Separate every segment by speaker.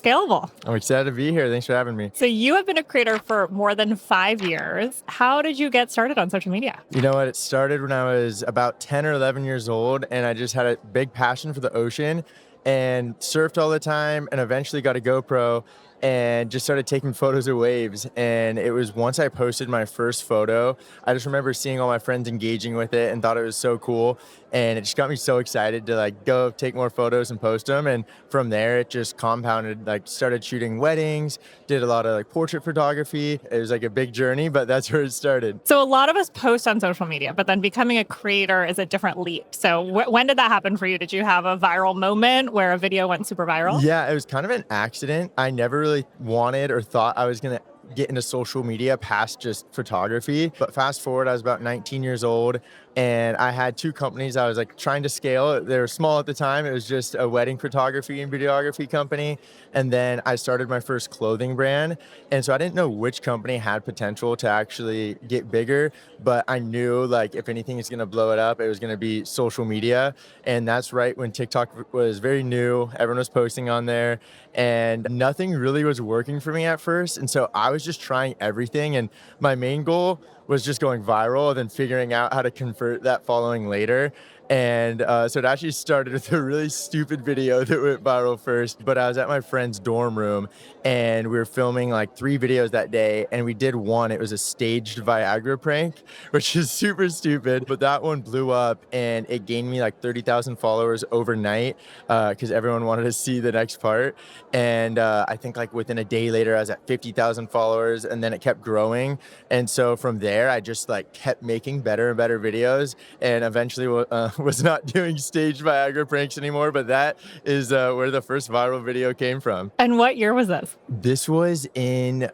Speaker 1: Scalable.
Speaker 2: I'm excited to be here. Thanks for having me.
Speaker 1: So you have been a creator for more than 5 years. How did you get started on social media?
Speaker 2: You know what? It started when I was about 10 or 11 years old, and I just had a big passion for the ocean and surfed all the time, and eventually got a GoPro and just started taking photos of waves. And it was once I posted my first photo, I just remember seeing all my friends engaging with it and thought it was so cool. And it just got me so excited to like go take more photos and post them. And from there, it just compounded, like started shooting weddings, did a lot of like portrait photography. It was like a big journey, but that's where it started.
Speaker 1: So a lot of us post on social media, but then becoming a creator is a different leap. So when did that happen for you? Did you have a viral moment where a video went super viral?
Speaker 2: Yeah, it was kind of an accident. I never really wanted or thought I was going to get into social media past just photography. But fast forward, I was about 19 years old and I had two companies I was like trying to scale. They were small at the time. It was just a wedding photography and videography company. And then I started my first clothing brand. And so I didn't know which company had potential to actually get bigger, but I knew like if anything is going to blow it up, it was going to be social media. And that's right when TikTok was very new. Everyone was posting on there and nothing really was working for me at first. And so I was just trying everything. And my main goal was just going viral and then figuring out how to convert that following later. And so it actually started with a really stupid video that went viral first. But I was at my friend's dorm room and we were filming like 3 videos that day. And we did one, it was a staged Viagra prank, which is super stupid. But that one blew up and it gained me like 30,000 followers overnight because everyone wanted to see the next part. And I think like within a day later, I was at 50,000 followers and then it kept growing. And so from there, I just like kept making better and better videos and eventually was not doing staged Viagra pranks anymore, but that is where the first viral video came from.
Speaker 1: And what year was this?
Speaker 2: This was in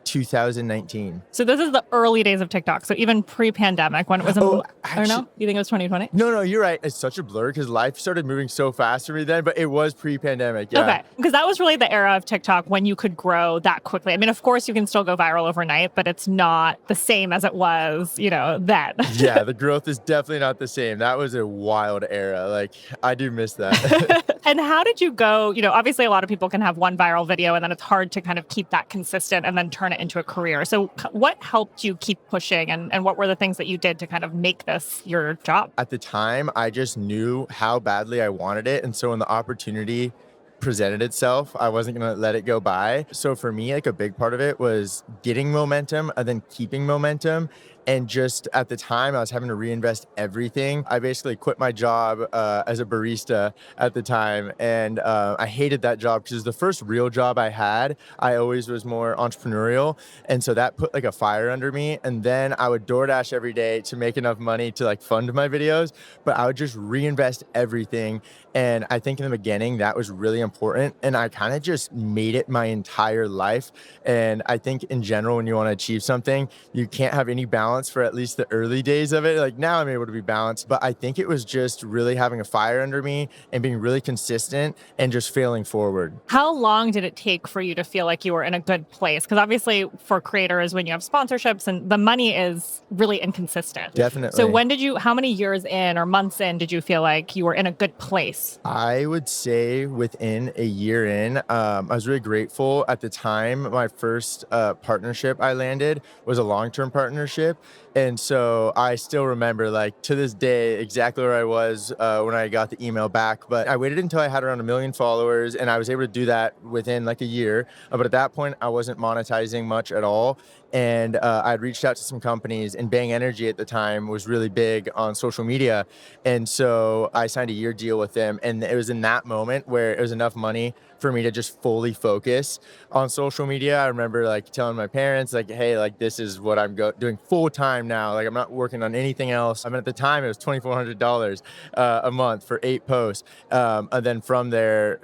Speaker 2: 2019.
Speaker 1: So this is the early days of TikTok. So even pre-pandemic when it was, or no? You think it was 2020?
Speaker 2: No, you're right. It's such a blur because life started moving so fast for me then, but it was pre-pandemic. Yeah.
Speaker 1: Okay. Because that was really the era of TikTok when you could grow that quickly. I mean, of course you can still go viral overnight, but it's not the same as it was, then.
Speaker 2: Yeah, the growth is definitely not the same. That was a wild era. Like, I do miss that.
Speaker 1: And how did you go? Obviously a lot of people can have one viral video and then it's hard to kind of keep that consistent and then turn it into a career. So what helped you keep pushing and what were the things that you did to kind of make this your job?
Speaker 2: At the time, I just knew how badly I wanted it. And so when the opportunity presented itself, I wasn't going to let it go by. So for me, like a big part of it was getting momentum and then keeping momentum. And just at the time, I was having to reinvest everything. I basically quit my job as a barista at the time. And I hated that job because it was the first real job I had. I always was more entrepreneurial. And so that put like a fire under me. And then I would DoorDash every day to make enough money to like fund my videos. But I would just reinvest everything. And I think in the beginning, that was really important. And I kind of just made it my entire life. And I think in general, when you want to achieve something, you can't have any balance for at least the early days of it. Like now I'm able to be balanced, but I think it was just really having a fire under me and being really consistent and just failing forward.
Speaker 1: How long did it take for you to feel like you were in a good place? Because obviously for creators, when you have sponsorships and the money is really inconsistent.
Speaker 2: Definitely.
Speaker 1: So how many years in or months in did you feel like you were in a good place?
Speaker 2: I would say within a year in, I was really grateful at the time. My first partnership I landed was a long-term partnership. And so I still remember, like, to this day, exactly where I was when I got the email back. But I waited until I had around 1 million followers, and I was able to do that within like a year. But at that point, I wasn't monetizing much at all. And I'd reached out to some companies, and Bang Energy at the time was really big on social media. And so I signed a year deal with them. And it was in that moment where it was enough money for me to just fully focus on social media. I remember like telling my parents, like, hey, like this is what I'm doing full time now. Like I'm not working on anything else. I mean, at the time it was $2,400 a month for 8 posts. And then from there,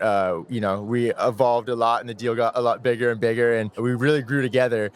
Speaker 2: we evolved a lot and the deal got a lot bigger and bigger and we really grew together.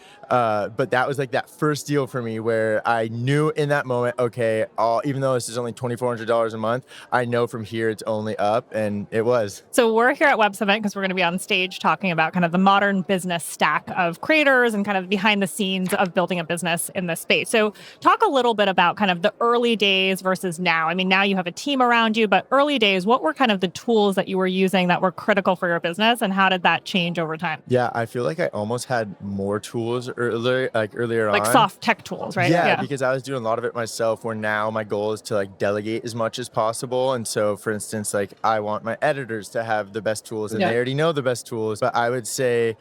Speaker 2: But that was like that first deal for me where I knew in that moment, okay, even though this is only $2,400 a month, I know from here it's only up, and it was.
Speaker 1: So we're here at Web Summit because we're going to be on stage talking about kind of the modern business stack of creators and kind of behind the scenes of building a business in this space. So talk a little bit about kind of the early days versus now. I mean, now you have a team around you, but early days, what were kind of the tools that you were using that were critical for your business, and how did that change over time?
Speaker 2: Yeah, I feel like I almost had more tools earlier
Speaker 1: Like
Speaker 2: on.
Speaker 1: soft tech tools, right?
Speaker 2: Yeah, because I was doing a lot of it myself, where now my goal is to like delegate as much as possible. And so, for instance, like I want my editors to have the best tools, and they already know the best tools. But I would say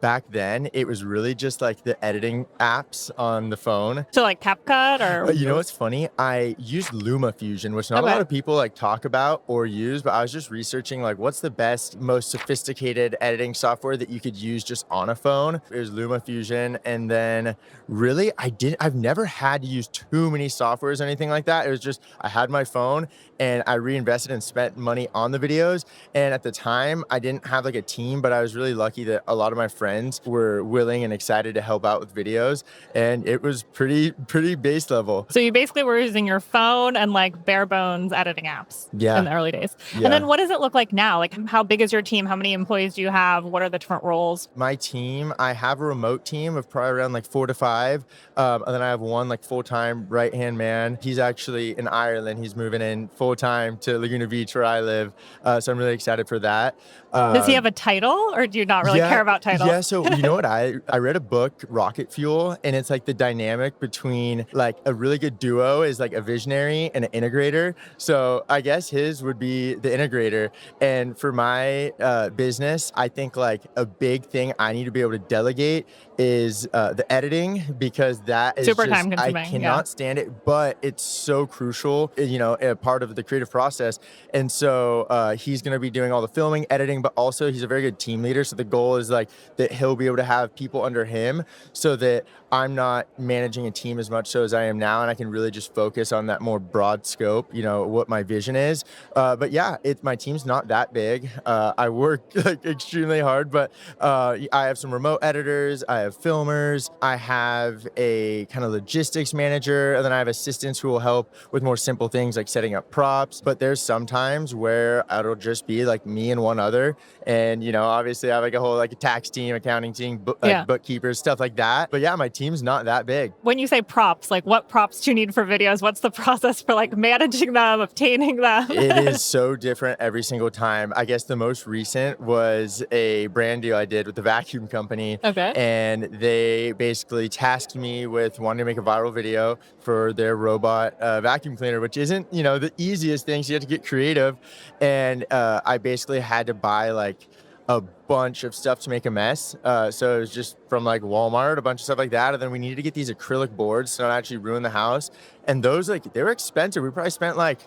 Speaker 2: back then it was really just like the editing apps on the phone.
Speaker 1: So like CapCut or
Speaker 2: You know what's funny? I used LumaFusion, which not a lot of people like talk about or use, but I was just researching like what's the best, most sophisticated editing software that you could use just on a phone. It was LumaFusion. And then really I've never had to use too many softwares or anything like that. It was just, I had my phone and I reinvested and spent money on the videos. And at the time I didn't have like a team, but I was really lucky that a lot of my friends were willing and excited to help out with videos. And it was pretty base level.
Speaker 1: So you basically were using your phone and like bare bones editing apps in the early days.
Speaker 2: Yeah.
Speaker 1: And then what does it look like now? Like how big is your team? How many employees do you have? What are the different roles?
Speaker 2: My team, I have a remote team of probably around like 4 to 5. And then I have one like full-time right-hand man. He's actually in Ireland. He's moving in full-time to Laguna Beach where I live. So I'm really excited for that.
Speaker 1: Does he have a title, or do you not really care about titles?
Speaker 2: Yeah, so you know what? I read a book, Rocket Fuel, and it's like the dynamic between like a really good duo is like a visionary and an integrator. So I guess his would be the integrator. And for my business, I think like a big thing I need to be able to delegate is the editing, because that is
Speaker 1: super
Speaker 2: just,
Speaker 1: time consuming.
Speaker 2: I cannot stand it, but it's so crucial, you know, a part of the creative process. And so he's going to be doing all the filming, editing, but also he's a very good team leader. So the goal is like that he'll be able to have people under him so that I'm not managing a team as much so as I am now, and I can really just focus on that more broad scope, you know, what my vision is. But yeah, my team's not that big. I work like extremely hard, but I have some remote editors, I have filmers, I have a kind of logistics manager, and then I have assistants who will help with more simple things like setting up props. But there's some times where it'll just be like me and one other, and you know, obviously I have like a whole like a tax team, accounting team, bookkeepers, stuff like that. But yeah, my team's not that big.
Speaker 1: When you say props, like what props do you need for videos? What's the process for like managing them, obtaining them?
Speaker 2: It is so different every single time. I guess the most recent was a brand deal I did with the vacuum company.
Speaker 1: Okay.
Speaker 2: And they basically tasked me with wanting to make a viral video for their robot vacuum cleaner, which isn't, you know, the easiest thing. So you have to get creative. And I basically had to buy like a bunch of stuff to make a mess. So it was just from like Walmart, a bunch of stuff like that. And then we needed to get these acrylic boards to not actually ruin the house. And those, like, they were expensive. We probably spent like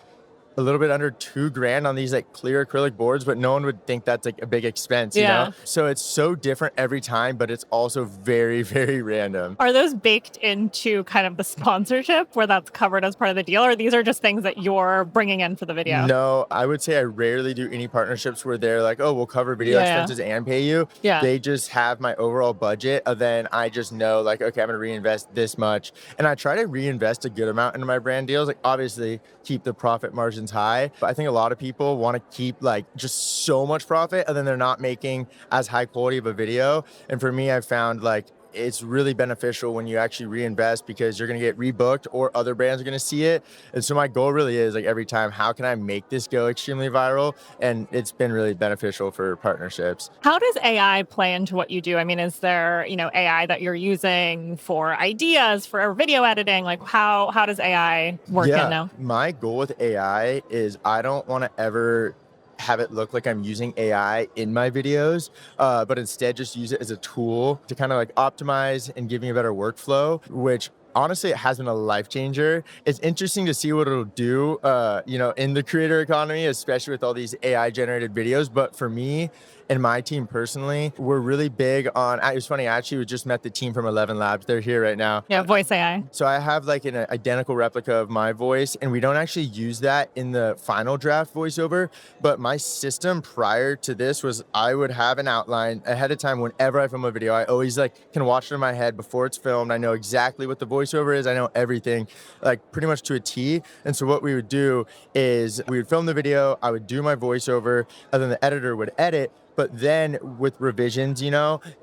Speaker 2: a little bit under $2,000 on these like clear acrylic boards, but no one would think that's like a big expense, you know? So it's so different every time, but it's also very, very random.
Speaker 1: Are those baked into kind of the sponsorship where that's covered as part of the deal, or these are just things that you're bringing in for the video?
Speaker 2: No, I would say I rarely do any partnerships where they're like, oh, we'll cover video expenses and pay you. They just have my overall budget, and then I just know like, okay, I'm gonna reinvest this much. And I try to reinvest a good amount into my brand deals. Like obviously keep the profit margins high, but I think a lot of people want to keep like just so much profit, and then they're not making as high quality of a video. And for me, I've found like it's really beneficial when you actually reinvest, because you're going to get rebooked or other brands are going to see it. And so my goal really is like every time, how can I make this go extremely viral? And it's been really beneficial for partnerships.
Speaker 1: How does AI play into what you do? I mean, is there, you know, AI that you're using for ideas, for video editing? Like how does AI work in now?
Speaker 2: My goal with AI is I don't want to ever have it look like I'm using AI in my videos, but instead just use it as a tool to kind of like optimize and give me a better workflow, which honestly, it has been a life changer. It's interesting to see what it'll do, you know, in the creator economy, especially with all these AI generated videos. But for me, And my team personally, we're really big on, it was funny, I actually just met the team from 11 Labs. They're here right now.
Speaker 1: Yeah, voice AI.
Speaker 2: So I have like an identical replica of my voice, and we don't actually use that in the final draft voiceover. But my system prior to this was I would have an outline ahead of time. Whenever I film a video, I always like can watch it in my head before it's filmed. I know exactly what the voiceover is. I know everything, like pretty much to a T. And so what we would do is we would film the video, I would do my voiceover, and then the editor would edit. But then with revisions, it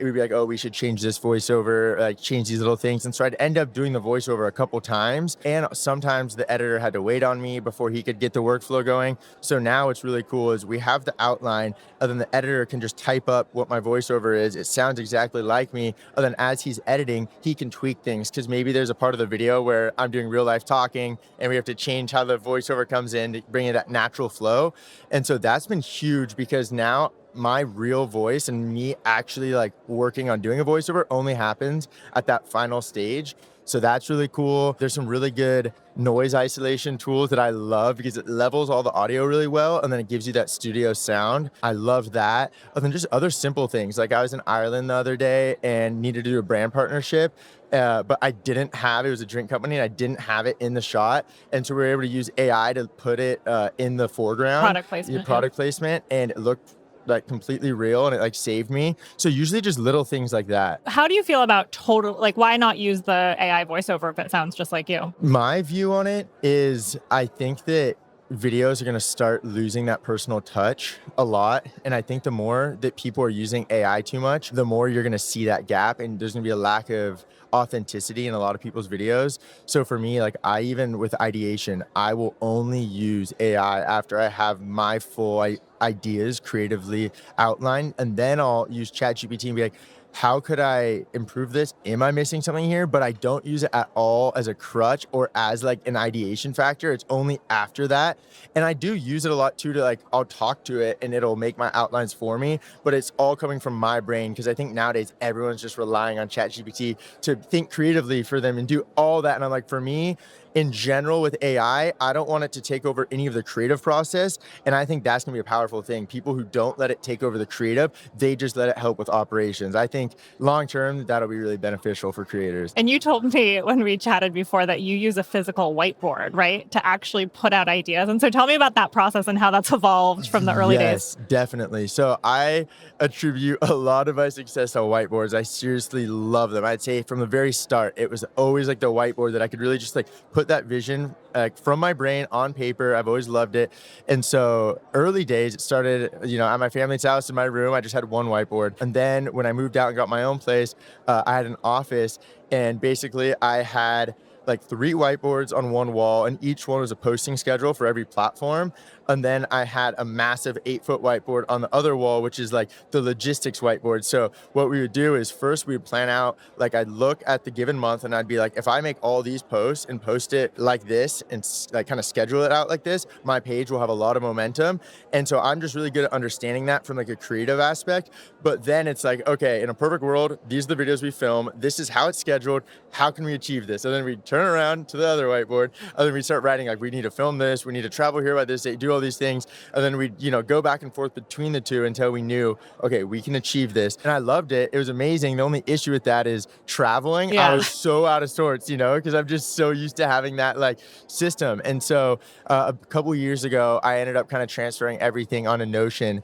Speaker 2: would be like, oh, we should change this voiceover, like change these little things. And so I'd end up doing the voiceover a couple times. And sometimes the editor had to wait on me before he could get the workflow going. So now what's really cool is we have the outline, and then the editor can just type up what my voiceover is. It sounds exactly like me. And then as he's editing, he can tweak things, because maybe there's a part of the video where I'm doing real life talking and we have to change how the voiceover comes in to bring in that natural flow. And so that's been huge, because now my real voice and me actually like working on doing a voiceover only happens at that final stage. So that's really cool. There's some really good noise isolation tools that I love, because it levels all the audio really well, and then it gives you that studio sound. I love that. And then just other simple things. Like I was in Ireland the other day and needed to do a brand partnership. But I didn't have, it was a drink company, and I didn't have it in the shot. And so we were able to use AI to put it in the foreground. Product placement. And it looked like completely real, and it like saved me. So usually just little things like that.
Speaker 1: How do you feel about why not use the AI voiceover if it sounds just like you?
Speaker 2: My view on it is I think that videos are going to start losing that personal touch a lot. And I think the more that people are using AI too much, the more you're going to see that gap, and there's going to be a lack of authenticity in a lot of people's videos. So for me, like even with ideation, I will only use AI after I have my full ideas creatively outlined, and then I'll use ChatGPT and be like, how could I improve this? Am I missing something here? But I don't use it at all as a crutch or as like an ideation factor. It's only after that. And I do use it a lot too, to like, I'll talk to it and it'll make my outlines for me, but it's all coming from my brain, because I think nowadays everyone's just relying on ChatGPT to think creatively for them and do all that. And I'm like, for me, in general with AI, I don't want it to take over any of the creative process. And I think that's gonna be a powerful thing. People who don't let it take over the creative, they just let it help with operations. I think long-term, that'll be really beneficial for creators.
Speaker 1: And you told me when we chatted before that you use a physical whiteboard, right? To actually put out ideas. And so tell me about that process and how that's evolved from the early days.
Speaker 2: Yes, definitely. So I attribute a lot of my success to whiteboards. I seriously love them. I'd say from the very start, it was always like the whiteboard that I could really just like put that vision from my brain on paper. I've always loved it. And so early days, it started, at my family's house in my room. I just had one whiteboard. And then when I moved out and got my own place, I had an office, and basically I had like 3 whiteboards on one wall, and each one was a posting schedule for every platform. And then I had a massive 8-foot whiteboard on the other wall, which is like the logistics whiteboard. So what we would do is first we would plan out, like I'd look at the given month and I'd be like, if I make all these posts and post it like this and like kind of schedule it out like this, my page will have a lot of momentum. And so I'm just really good at understanding that from like a creative aspect. But then it's like, okay, in a perfect world, these are the videos we film. This is how it's scheduled. How can we achieve this? And then we turn around to the other whiteboard, and then we start writing like, we need to film this. We need to travel here by this date, do all these things. And then we, go back and forth between the two until we knew, okay, we can achieve this. And I loved it. It was amazing. The only issue with that is traveling.
Speaker 1: Yeah.
Speaker 2: I was so out of sorts, because I'm just so used to having that like system. And so a couple of years ago, I ended up kind of transferring everything on a Notion,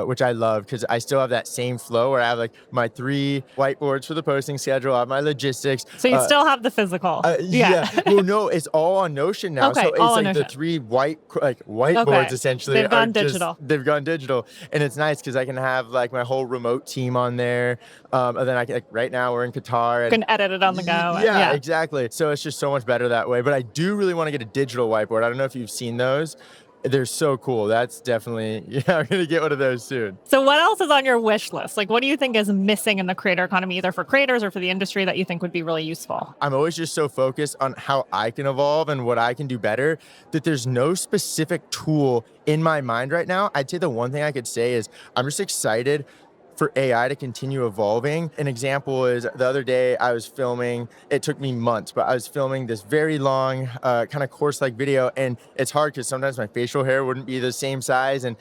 Speaker 2: which I love, because I still have that same flow where I have like my 3 whiteboards for the posting schedule, I have my logistics.
Speaker 1: So you still have the physical.
Speaker 2: Yeah. Well, no, it's all on Notion now.
Speaker 1: Okay,
Speaker 2: so it's
Speaker 1: all on
Speaker 2: like the
Speaker 1: Notion.
Speaker 2: 3 whiteboards
Speaker 1: Okay.
Speaker 2: essentially.
Speaker 1: They've gone digital.
Speaker 2: They've gone digital. And it's nice because I can have like my whole remote team on there. And then I can, like right now we're in Qatar.
Speaker 1: You can edit it on the go.
Speaker 2: Yeah, exactly. So it's just so much better that way. But I do really want to get a digital whiteboard. I don't know if you've seen those. They're so cool. That's definitely, I'm going to get one of those soon.
Speaker 1: So what else is on your wish list? Like, what do you think is missing in the creator economy, either for creators or for the industry, that you think would be really useful?
Speaker 2: I'm always just so focused on how I can evolve and what I can do better that there's no specific tool in my mind right now. I'd say the one thing I could say is I'm just excited for AI to continue evolving. An example is the other day I was filming, it took me months, but I was filming this very long kind of course-like video, and it's hard because sometimes my facial hair wouldn't be the same size, and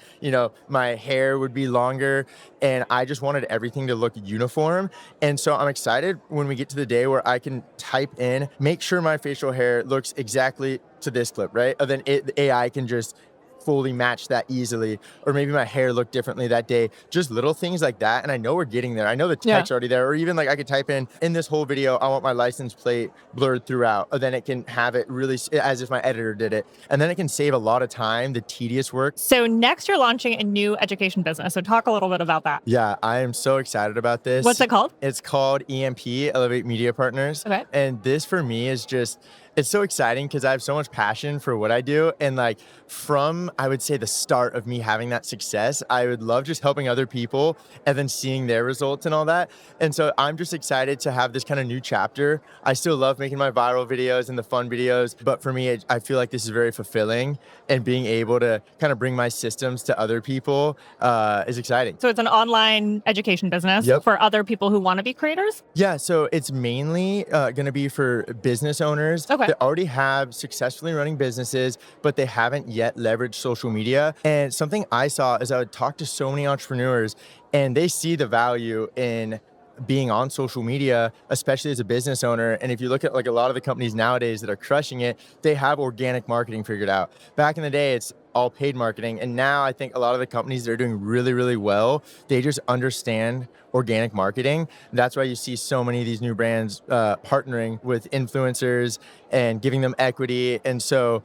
Speaker 2: my hair would be longer, and I just wanted everything to look uniform. And so I'm excited when we get to the day where I can type in, make sure my facial hair looks exactly to this clip, right? And then the AI can just fully match that easily, or maybe my hair looked differently that day, just little things like that. And I know we're getting there. I know the text already there, or even like I could type in this whole video, I want my license plate blurred throughout, and then it can have it really as if my editor did it. And then it can save a lot of time, the tedious work.
Speaker 1: So next you're launching a new education business. So talk a little bit about that.
Speaker 2: Yeah, I am so excited about this.
Speaker 1: What's it called?
Speaker 2: It's called EMP, Elevate Media Partners.
Speaker 1: Okay.
Speaker 2: And this for me is just, it's so exciting because I have so much passion for what I do. And like from, I would say the start of me having that success, I would love just helping other people and then seeing their results and all that. And so I'm just excited to have this kind of new chapter. I still love making my viral videos and the fun videos, but for me, I feel like this is very fulfilling, and being able to kind of bring my systems to other people is exciting.
Speaker 1: So it's an online education business for other people who want to be creators?
Speaker 2: Yeah, so it's mainly going to be for business owners that already have successfully running businesses, but they haven't yet leveraged social media. And something I saw is I would talk to so many entrepreneurs, and they see the value in being on social media, especially as a business owner. And if you look at like a lot of the companies nowadays that are crushing it, they have organic marketing figured out. Back in the day, it's all paid marketing. And now I think a lot of the companies that are doing really, really well, they just understand organic marketing. That's why you see so many of these new brands partnering with influencers and giving them equity. And so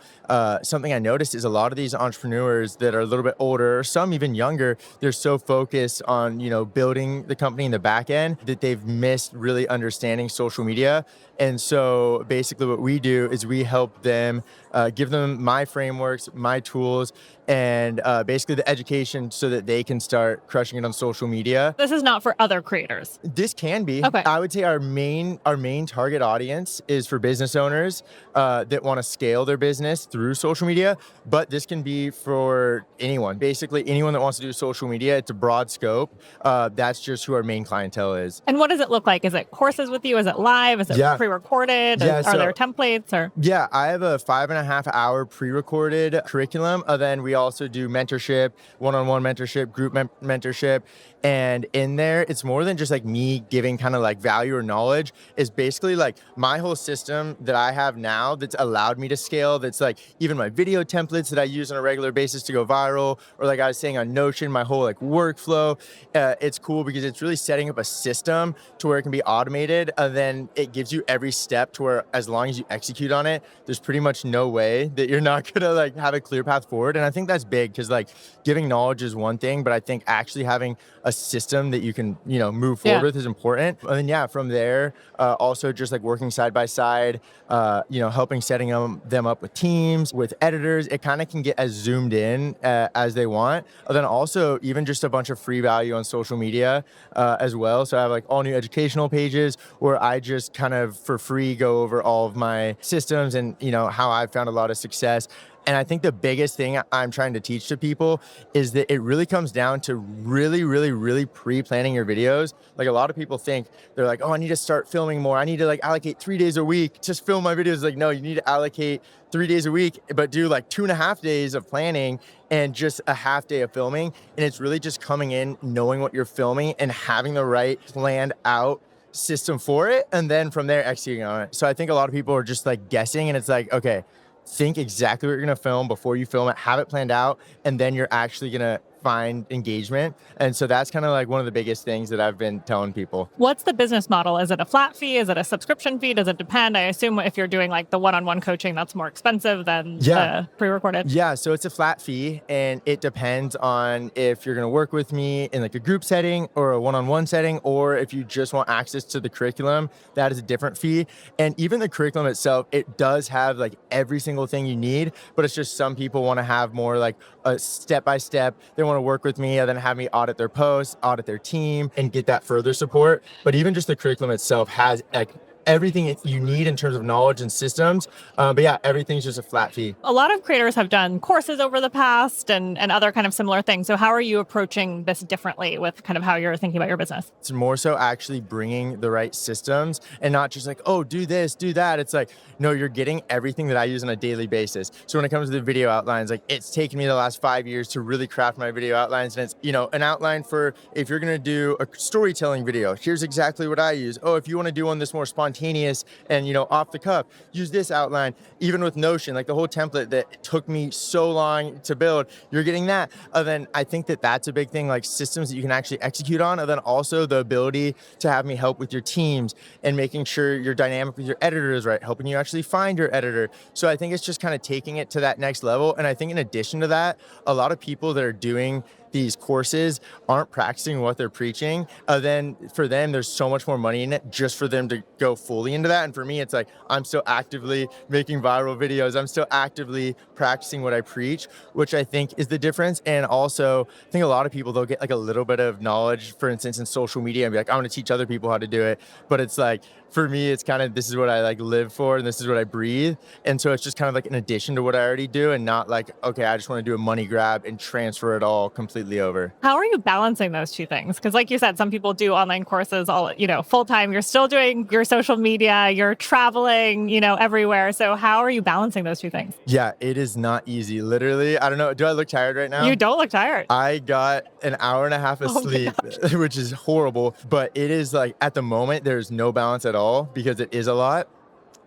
Speaker 2: something I noticed is a lot of these entrepreneurs that are a little bit older, some even younger, they're so focused on, building the company in the back end that they've missed really understanding social media. And so basically what we do is we help them, give them my frameworks, my tools, and basically the education so that they can start crushing it on social media.
Speaker 1: This is not for other creators.
Speaker 2: This can be.
Speaker 1: Okay.
Speaker 2: I would say our main target audience is for business owners that want to scale their business through social media, but this can be for anyone. Basically anyone that wants to do social media. It's a broad scope. That's just who our main clientele is.
Speaker 1: And what does it look like? Is it courses with you? Is it live? Is it pre-recorded? Are there templates? Or
Speaker 2: yeah, I have a 5.5 hour pre-recorded curriculum. Then we also do mentorship, one-on-one mentorship, group mentorship. And in there, it's more than just like me giving kind of like value or knowledge. It's basically like my whole system that I have now that's allowed me to scale. That's like even my video templates that I use on a regular basis to go viral, or like I was saying on Notion, my whole like workflow. It's cool because it's really setting up a system to where it can be automated. And then it gives you every step to where as long as you execute on it, there's pretty much no way that you're not gonna like have a clear path forward. And I think that's big because like giving knowledge is one thing, but I think actually having a system that you can, move forward with is important. And then, from there, also just like working side by side, helping setting them up with teams, with editors, it kind of can get as zoomed in as they want. And then also even just a bunch of free value on social media as well. So I have like all new educational pages where I just kind of for free go over all of my systems and, how I've found a lot of success. And I think the biggest thing I'm trying to teach to people is that it really comes down to really, really, really pre-planning your videos. Like a lot of people think they're like, oh, I need to start filming more. I need to like allocate 3 days a week, just film my videos. Like, no, you need to allocate 3 days a week, but do like 2.5 days of planning and just a half day of filming. And it's really just coming in, knowing what you're filming and having the right planned out system for it. And then from there, executing on it. So I think a lot of people are just like guessing, and it's like, okay, think exactly what you're going to film before you film it, have it planned out, and then you're actually going to find engagement. And so that's kind of like one of the biggest things that I've been telling people.
Speaker 1: What's the business model? Is it a flat fee? Is it a subscription fee? Does it depend? I assume if you're doing like the one-on-one coaching, that's more expensive than the pre-recorded.
Speaker 2: Yeah, so it's a flat fee, and it depends on if you're going to work with me in like a group setting or a one-on-one setting, or if you just want access to the curriculum, that is a different fee. And even the curriculum itself, it does have like every single thing you need, but it's just some people want to have more like a step-by-step. They want to work with me and then have me audit their posts, audit their team, and get that further support. But even just the curriculum itself has like everything you need in terms of knowledge and systems. But yeah, everything's just a flat fee.
Speaker 1: A lot of creators have done courses over the past and other kind of similar things. So how are you approaching this differently with kind of how you're thinking about your business?
Speaker 2: It's more so actually bringing the right systems and not just like, oh, do this, do that. It's like, no, you're getting everything that I use on a daily basis. So when it comes to the video outlines, like it's taken me the last 5 years to really craft my video outlines. And it's, an outline for if you're going to do a storytelling video, here's exactly what I use. Oh, if you want to do one that's more spontaneous and, off the cuff, use this outline. Even with Notion, like the whole template that took me so long to build, you're getting that. And then I think that that's a big thing, like systems that you can actually execute on. And then also the ability to have me help with your teams and making sure your dynamic with your editor is right, helping you actually find your editor. So I think it's just kind of taking it to that next level. And I think in addition to that, a lot of people that are doing these courses aren't practicing what they're preaching. Then for them, there's so much more money in it just for them to go fully into that. And for me, it's like, I'm still actively making viral videos. I'm still actively practicing what I preach, which I think is the difference. And also, I think a lot of people, they'll get like a little bit of knowledge, for instance, in social media and be like, I want to teach other people how to do it. But it's like, for me, it's kind of, this is what I like live for and this is what I breathe. And so it's just kind of like an addition to what I already do and not like, okay, I just want to do a money grab and transfer it all completely over.
Speaker 1: How are you balancing those two things? Because like you said, some people do online courses all, full time. You're still doing your social media, you're traveling, everywhere. So how are you balancing those two things?
Speaker 2: Yeah, it is not easy. Literally, I don't know. Do I look tired right now?
Speaker 1: You don't look tired.
Speaker 2: I got an hour and a half of sleep, which is horrible. But it is like at the moment, there's no balance at all because it is a lot.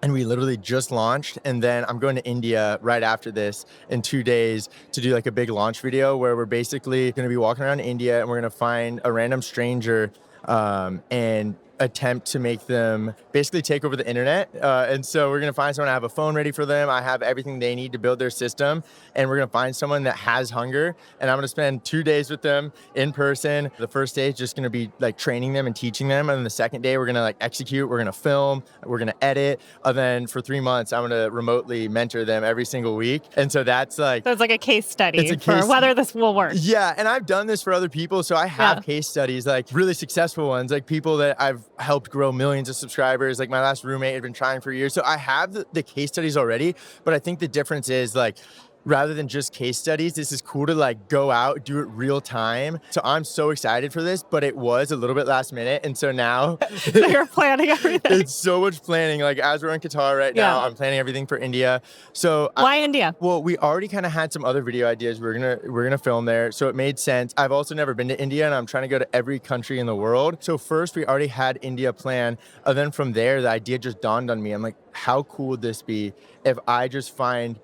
Speaker 2: And we literally just launched. And then I'm going to India right after this in 2 days to do like a big launch video where we're basically going to be walking around India and we're going to find a random stranger and attempt to make them basically take over the internet. And so we're going to find someone, I have a phone ready for them. I have everything they need to build their system. And we're going to find someone that has hunger. And I'm going to spend 2 days with them in person. The first day is just going to be like training them and teaching them. And then the second day, we're going to like execute, we're going to film, we're going to edit. And then for 3 months, I'm going to remotely mentor them every single week. And so that's like...
Speaker 1: So it's like a case study for whether this will work.
Speaker 2: Yeah. And I've done this for other people. So I have case studies, like really successful ones, like people that I've helped grow millions of subscribers. Like my last roommate had been trying for years. So I have the case studies already, but I think the difference is like, rather than just case studies, this is cool to like go out, do it real time. So I'm so excited for this, but it was a little bit last minute. And so now
Speaker 1: so you're planning everything.
Speaker 2: It's so much planning. Like as we're in Qatar right now, I'm planning everything for India. So
Speaker 1: why India?
Speaker 2: Well, we already kind of had some other video ideas. We're gonna film there. So it made sense. I've also never been to India and I'm trying to go to every country in the world. So first we already had India planned. And then from there, the idea just dawned on me. I'm like, how cool would this be if I just find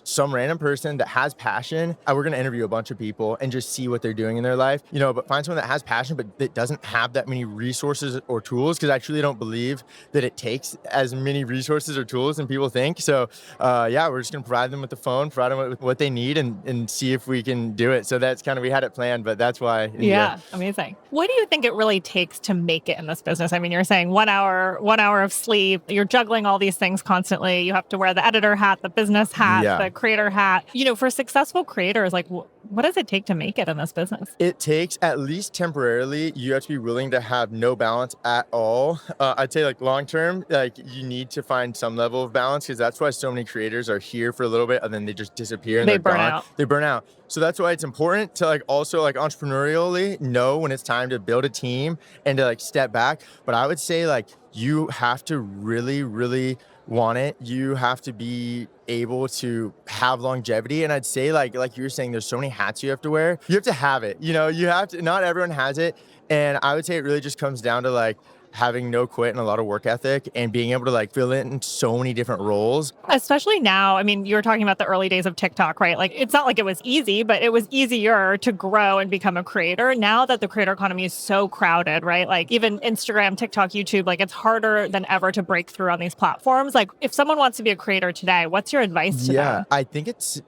Speaker 2: some random person that has passion. We're going to interview a bunch of people and just see what they're doing in their life, but find someone that has passion, but that doesn't have that many resources or tools. Cause I truly don't believe that it takes as many resources or tools than people think. So we're just going to provide them with the phone, provide them with what they need and see if we can do it. So that's kind of, we had it planned, but that's why.
Speaker 1: Yeah. Amazing. What do you think it really takes to make it in this business? I mean, you're saying 1 hour of sleep, you're juggling all these things constantly. You have to wear the editor hat, the business hat, the creator hat. For successful creators, like what does it take to make it in this business?
Speaker 2: It takes, at least temporarily, you have to be willing to have no balance at all. I'd say like long term, like you need to find some level of balance because that's why so many creators are here for a little bit and then they just disappear and
Speaker 1: they burn out.
Speaker 2: They burn out. So that's why it's important to like also like entrepreneurially know when it's time to build a team and to like step back. But I would say like you have to really, really want it. You have to be able to have longevity. And I'd say like you were saying, there's so many hats you have to wear. You have to have it. You have to, not everyone has it. And I would say it really just comes down to like having no quit and a lot of work ethic and being able to like fill in so many different roles.
Speaker 1: Especially now, I mean, you were talking about the early days of TikTok, right? Like it's not like it was easy, but it was easier to grow and become a creator. Now that the creator economy is so crowded, right? Like even Instagram, TikTok, YouTube, like it's harder than ever to break through on these platforms. Like if someone wants to be a creator today, what's your advice to them?
Speaker 2: Yeah, I think it's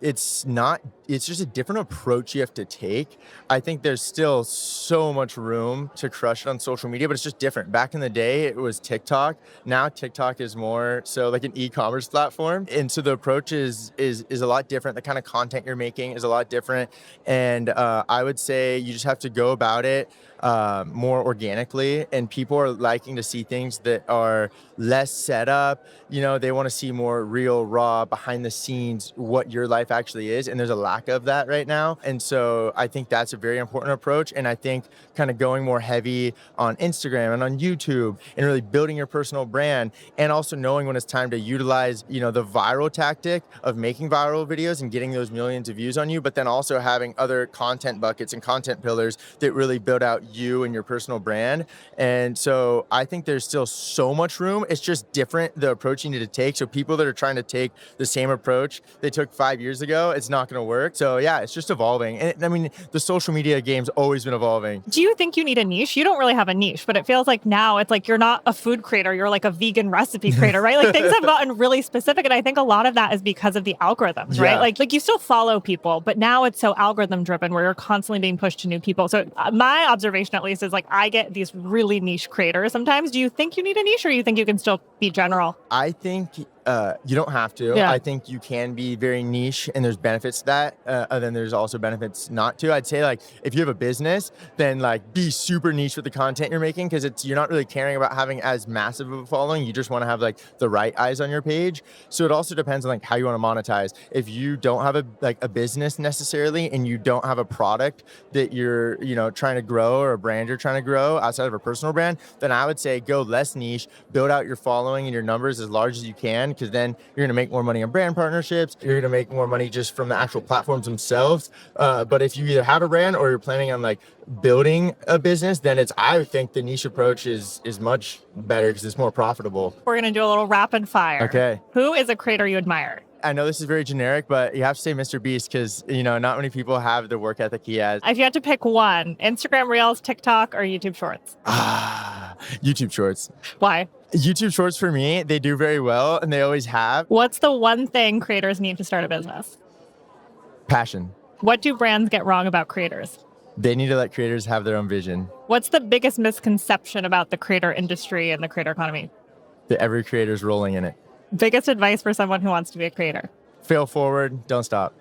Speaker 2: just a different approach you have to take. I think there's still so much room to crush it on social media, but it's just different. Back in the day, it was TikTok. Now TikTok is more so like an e-commerce platform. And so the approach is a lot different. The kind of content you're making is a lot different. And I would say you just have to go about it more organically, and people are liking to see things that are less set up. They want to see more real, raw, behind the scenes, what your life actually is. And there's a lack of that right now. And so I think that's a very important approach. And I think kind of going more heavy on Instagram and on YouTube and really building your personal brand, and also knowing when it's time to utilize, the viral tactic of making viral videos and getting those millions of views on you, but then also having other content buckets and content pillars that really build out you and your personal brand. And so I think there's still so much room. It's just different, the approach you need to take. So people that are trying to take the same approach they took 5 years ago, it's not going to work. So yeah, it's just evolving. And I mean, the social media game's always been evolving.
Speaker 1: Do you think you need a niche? You don't really have a niche, but it feels like now it's like you're not a food creator, you're like a vegan recipe creator, right? Like things have gotten really specific. And I think a lot of that is because of the algorithms, right? Like you still follow people, but now it's so algorithm driven where you're constantly being pushed to new people. So my observation at least is like I get these really niche creators sometimes. Do you think you need a niche, or you think you can still be general?
Speaker 2: I think you don't have to.
Speaker 1: Yeah.
Speaker 2: I think you can be very niche, and there's benefits to that. And then there's also benefits not to. I'd say like if you have a business, then like be super niche with the content you're making, because you're not really caring about having as massive of a following. You just want to have like the right eyes on your page. So it also depends on like how you want to monetize. If you don't have a business necessarily, and you don't have a product that you're trying to grow, or a brand you're trying to grow outside of a personal brand, then I would say go less niche, build out your following and your numbers as large as you can, because then you're going to make more money on brand partnerships. You're going to make more money just from the actual platforms themselves. But if you either have a brand or you're planning on like building a business, then I think the niche approach is much better because it's more profitable.
Speaker 1: We're going to do a little rapid fire.
Speaker 2: Okay.
Speaker 1: Who is a creator you admire?
Speaker 2: I know this is very generic, but you have to say Mr. Beast, because, not many people have the work ethic he has.
Speaker 1: If you had to pick one, Instagram Reels, TikTok, or YouTube Shorts?
Speaker 2: YouTube Shorts.
Speaker 1: Why?
Speaker 2: YouTube Shorts for me, they do very well, and they always have.
Speaker 1: What's the one thing creators need to start a business?
Speaker 2: Passion.
Speaker 1: What do brands get wrong about creators?
Speaker 2: They need to let creators have their own vision.
Speaker 1: What's the biggest misconception about the creator industry and the creator economy?
Speaker 2: That every creator is rolling in it.
Speaker 1: Biggest advice for someone who wants to be a creator?
Speaker 2: Fail forward, don't stop.